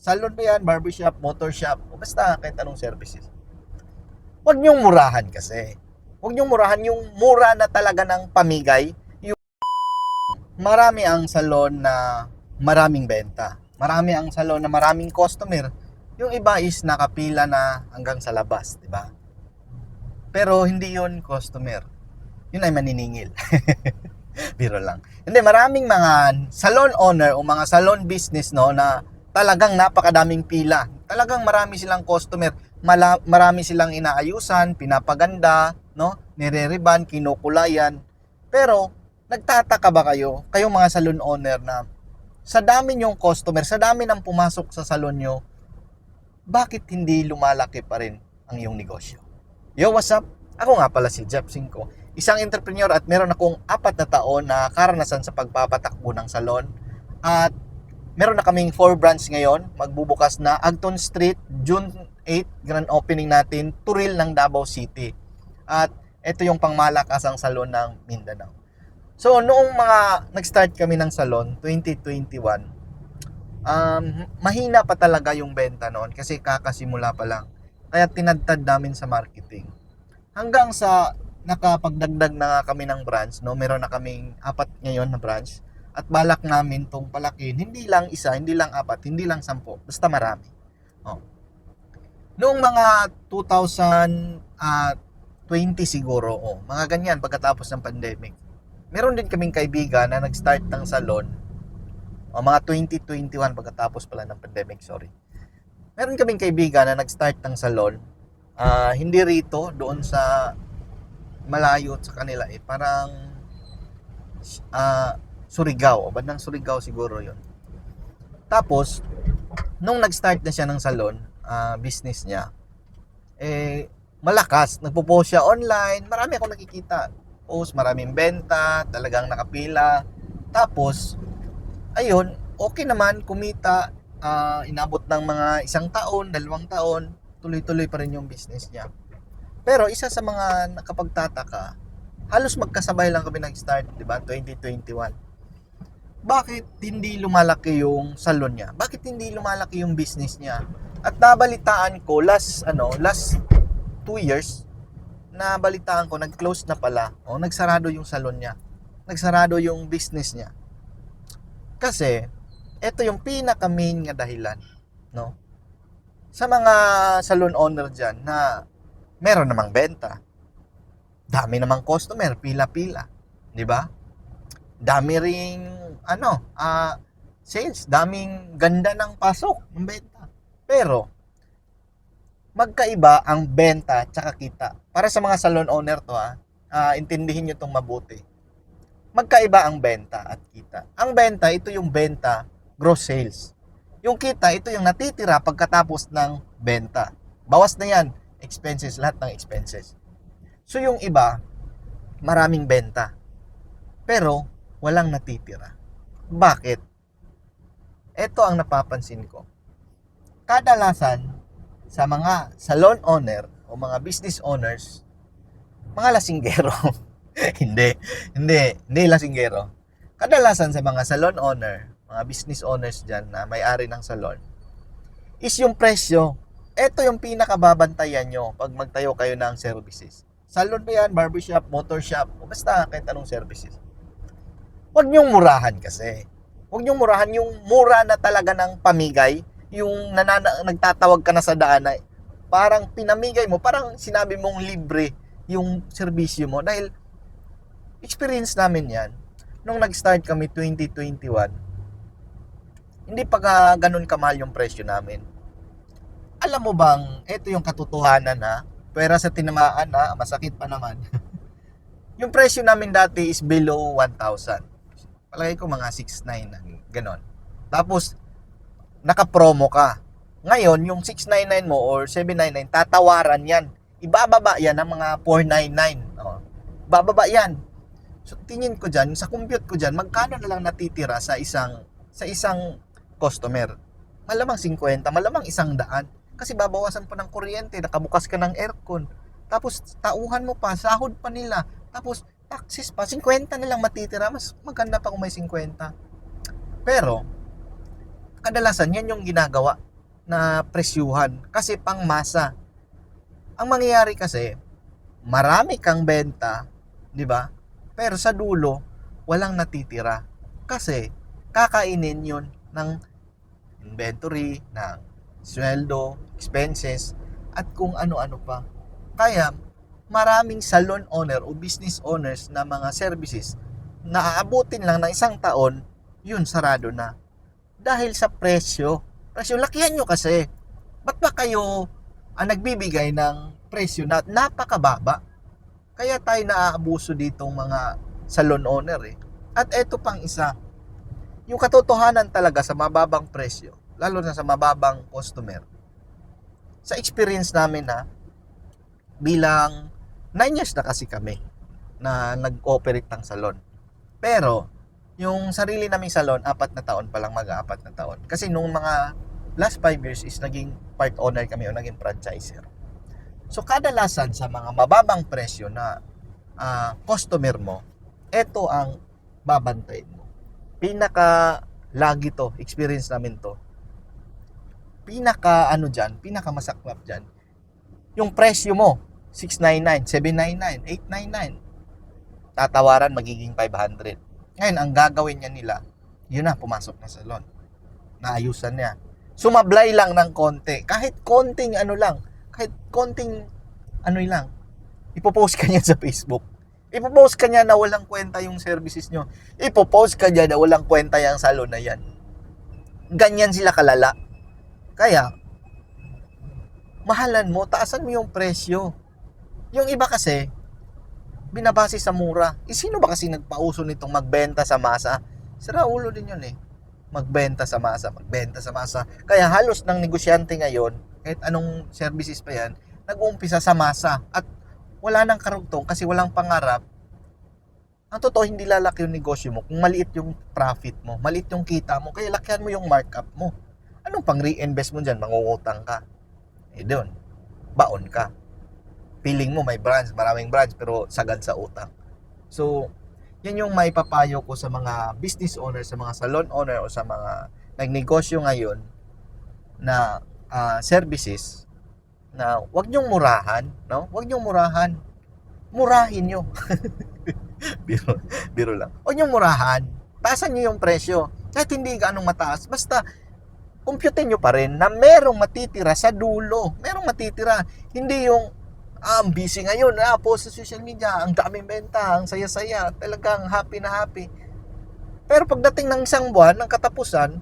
Salon ba yan, barbershop, motor shop, o basta kahit anong services. Huwag niyong murahan kasi. Huwag niyong murahan yung mura na talaga ng pamigay. Yung marami ang salon na maraming benta. Marami ang salon na maraming customer. Yung iba is nakapila na hanggang sa labas, di ba? Pero hindi yun customer. Yun ay maniningil. Biro lang. Hindi, maraming mga salon owner o mga salon business no na talagang napakadaming pila. Talagang marami silang customer. Marami silang inaayusan, pinapaganda, no? Nire-riban, kinukulayan. Pero nagtataka ba kayo, kayong mga salon owner na sa dami nyong customer, sa dami ng pumasok sa salon nyo, bakit hindi lumalaki pa rin ang iyong negosyo? Yo, what's up? Ako nga pala si Jeff Cinco, isang entrepreneur at meron akong 4 na taon na karanasan sa pagpapatakbo ng salon. At meron na kaming 4 branch ngayon. Magbubukas na Agton Street, June 8, grand opening natin, Turil ng Davao City. At ito yung pangmalakasang salon ng Mindanao. So, noong nag-start kami ng salon, 2021, mahina pa talaga yung benta noon kasi kakasimula pa lang. Kaya tinadtad namin sa marketing. Hanggang sa nakapagdagdag na kami ng branch, no? Meron na kaming 4 ngayon na branch. At balak namin tong palakin, hindi lang isa, hindi lang 4, hindi lang 10, basta marami. Oh. Noong mga 2020 siguro, mga ganyan pagkatapos ng pandemic. Meron din kaming kaibigan na nag-start ng salon, mga 2021 pagkatapos pala ng pandemic, sorry. Meron kaming kaibigan na nag-start ng salon, hindi rito, doon sa malayo sa kanila parang Surigao, bandang Surigao siguro yon. Tapos, nung nag-start na siya ng salon, business niya, malakas, nagpo-post siya online, marami akong nakikita. Post, maraming benta, talagang nakapila. Tapos, ayun, okay naman, kumita, inabot ng mga 1 taon, 2 taon, tuloy-tuloy pa rin yung business niya. Pero isa sa mga nakapagtataka, halos magkasabay lang kami nag-start, di ba? 2021. Bakit hindi lumalaki yung salon niya? Bakit hindi lumalaki yung business niya? At nabalitaan ko last 2 years, nabalitaan ko nag-close na pala, nagsarado yung salon niya. Nagsarado yung business niya. Kasi ito yung pinaka-main nga dahilan, no? Sa mga salon owner diyan na meron namang benta, dami namang customer, pila-pila, di ba? Dami ring sales, daming ganda ng pasok ng benta. Pero magkaiba ang benta at kita. Para sa mga salon owner to, intindihin niyo tong mabuti. Magkaiba ang benta at kita. Ang benta, ito yung benta, gross sales. Yung kita, ito yung natitira pagkatapos ng benta. Bawas na yan, expenses, lahat ng expenses. So yung iba, maraming benta. Pero walang natitira. Bakit? Ito ang napapansin ko. Kadalasan sa mga salon owner o mga business owners, mga lasinggero. hindi lasinggero. Kadalasan sa mga salon owner, mga business owners dyan na may-ari ng salon, is yung presyo. Ito yung pinakababantayan nyo pag magtayo kayo ng services. Salon ba yan, barbershop, motor shop, o basta kahit anong services. Huwag nyong murahan kasi. Huwag nyong murahan yung mura na talaga ng pamigay, yung nagtatawag ka na sa daan na parang pinamigay mo, parang sinabi mong libre yung serbisyo mo. Dahil experience namin yan. Nung nag-start kami 2021, hindi pa ganun kamahal yung presyo namin. Alam mo bang, ito yung katotohanan na, pera sa tinamaan na, masakit pa naman. Yung presyo namin dati is below 1,000. Palagay ko mga 6,900, ganon. Tapos, naka-promo ka. Ngayon, yung 699 mo or 799, tatawaran yan. Ibababa yan ng mga 499. Bababa yan. So, tingin ko dyan, sa compute ko dyan, magkano na lang natitira sa isang customer? Malamang 50, malamang 100. Kasi babawasan pa ng kuryente, nakabukas ka ng aircon. Tapos, tauhan mo pa, sahod pa nila. Tapos, taxes pa, 50 na lang matitira. Mas maganda pa kung may 50. Pero, kadalasan yan yung ginagawa na presyuhan kasi pang masa. Ang mangyayari kasi, marami kang benta, di ba? Pero sa dulo, walang natitira. Kasi, kakainin yun ng inventory, ng sweldo, expenses, at kung ano-ano pa. Kaya, maraming salon owner o business owners na mga services na aabutin lang ng isang taon, yun, sarado na. Dahil sa presyo. Presyo, lakihan nyo kasi. Ba't ba kayo nagbibigay ng presyo na napakababa? Kaya tayo naaabuso ditong mga salon owner eh. At eto pang isa, yung katotohanan talaga sa mababang presyo, lalo na sa mababang customer. Sa experience namin bilang 9 years na kasi kami na nag-operate ng salon. Pero, yung sarili naming salon, 4 na taon pa lang, mag-4 na taon. Kasi nung mga last 5 years is naging part owner kami o naging franchisor. So, kadalasan sa mga mababang presyo na customer mo, ito ang babantayin mo. Lagi to, experience namin to. Pinaka masaklap dyan, yung presyo mo, 699, 799, 899. Tatawaran magiging 500. Ngayon, ang gagawin nila, yun na, pumasok na salon. Naayusan niya. Sumablay lang ng konti. Kahit konting lang, ipopost ka niya sa Facebook. Ipopost ka niya na walang kwenta yung services nyo. Ipopost ka niya na walang kwenta yung salon na yan. Ganyan sila kalala. Kaya, mahalan mo, taasan mo yung presyo. Yung iba kasi, binabase sa mura. Sino ba kasi nagpauso nitong magbenta sa masa? Sira ulo din yun eh. Magbenta sa masa. Kaya halos ng negosyante ngayon, kahit anong services pa yan, nag-uumpisa sa masa. At wala nang karugtong kasi walang pangarap. Ang totoo, hindi lalaki yung negosyo mo kung maliit yung profit mo, maliit yung kita mo, kaya lakihan mo yung markup mo. Anong pang reinvest mo dyan? Mangungutang ka. Doon, baon ka. Feeling mo may branch, maraming branch, pero sagad sa utang. So, yan yung maipapayo ko sa mga business owner, sa mga salon owner, o sa mga nagnegosyo ngayon na services, na wag nyong murahan, no? Wag nyong murahan. Murahin nyo. biro lang. Wag nyong murahan. Taasan nyo yung presyo. Kahit hindi gaanong mataas, basta compute nyo pa rin na merong matitira sa dulo. Merong matitira. Hindi yung ang busy ngayon, post sa social media, ang daming benta, ang saya-saya, talagang happy na happy. Pero pagdating ng isang buwan, ng katapusan,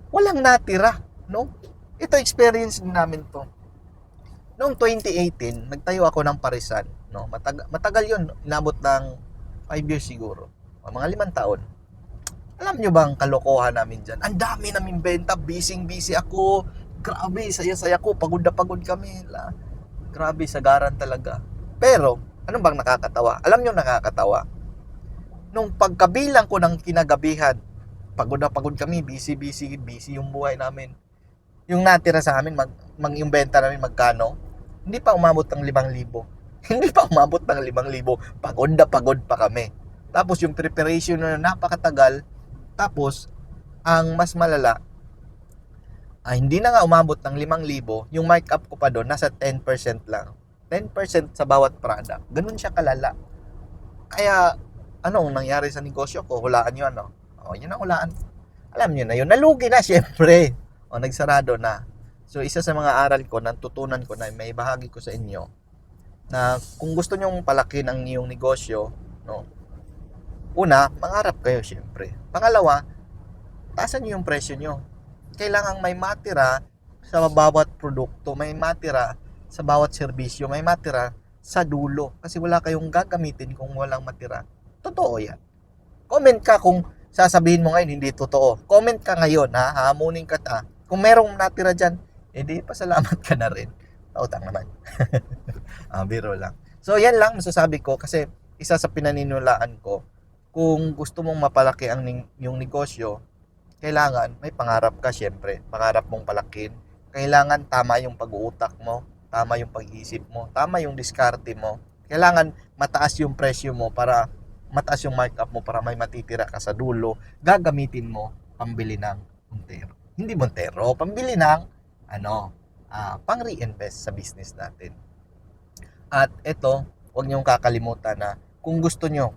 walang natira, no? Ito experience namin to. Noong 2018, nagtayo ako ng parisan, no? Matagal yun, inabot ng 5 years siguro, o mga 5 taon. Alam nyo bang kalokohan namin dyan? Ang dami namin benta, busy ako, grabe, saya-saya ko, pagod na pagod kami. Grabe, sagaran talaga. Pero, ano bang nakakatawa? Alam nyo nakakatawa? Nung pagkabilang ko ng kinagabihan, pagod na pagod kami, busy yung buhay namin. Yung natira sa amin, yung benta namin magkano? Hindi pa umabot ng 5,000. Hindi pa umabot ng 5,000. Pagod na pagod pa kami. Tapos yung preparation na napakatagal. Tapos, ang mas malala, hindi na nga umabot ng 5,000, yung markup ko pa doon, nasa 10% lang. 10% sa bawat product. Ganun siya kalala. Kaya, anong nangyari sa negosyo ko? Hulaan yun, no? Yun ang hulaan. Alam nyo na yun. Nalugi na, syempre. Nagsarado na. So, isa sa mga aral ko, natutunan ko na may bahagi ko sa inyo, na kung gusto nyong palaki ng iyong negosyo, no? Una, mangarap kayo, syempre. Pangalawa, taasan nyo yung presyo nyo. Kailangang may matira sa bawat produkto, may matira sa bawat serbisyo, may matira sa dulo. Kasi wala kayong gagamitin kung walang matira. Totoo yan. Comment ka kung sasabihin mo ngayon hindi totoo. Comment ka ngayon, hahamunin ka ta. Kung merong natira dyan, edi pasalamat ka na rin. Utang naman. Biro lang. So yan lang masasabi ko kasi isa sa pinaniniwalaan ko, kung gusto mong mapalaki yung negosyo, kailangan may pangarap ka, syempre. Pangarap mong palakin. Kailangan tama yung pag-uutak mo, tama yung pag-iisip mo, tama yung diskarte mo. Kailangan mataas yung presyo mo para mataas yung markup mo para may matitira ka sa dulo. Gagamitin mo pambili ng Montero. Hindi Montero, pambili ng pang-reinvest sa business natin. At ito, huwag niyong kakalimutan na kung gusto niyo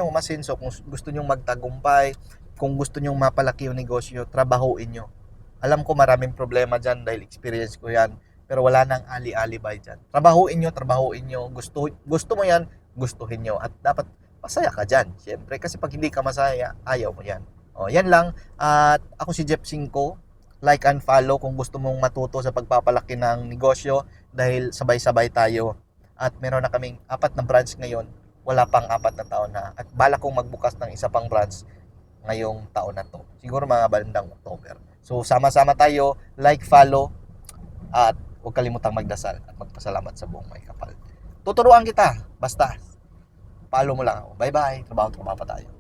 umasenso, kung gusto niyo magtagumpay, kung gusto niyo mapalaki yung negosyo, trabahuin niyo. Alam ko maraming problema dyan dahil experience ko yan, pero wala nang ali-alibay dyan. Trabahuin niyo, gusto mo yan, gustuhin niyo, at dapat masaya ka dyan. Siyempre, kasi pag hindi ka masaya, ayaw mo yan. Yan lang. At ako si Jeff Cinco. Like and follow kung gusto mong matuto sa pagpapalaki ng negosyo dahil sabay-sabay tayo. At meron na kaming 4 na branch ngayon. Wala pang 4 na taon na. At balak kong magbukas ng isa pang branch ngayong taon na to. Siguro mga bandang October. So, sama-sama tayo. Like, follow. At huwag kalimutang magdasal at magpasalamat sa buong may kapal. Tuturuan kita. Basta, follow mo lang ako. Bye-bye. Trabaho pa tayo.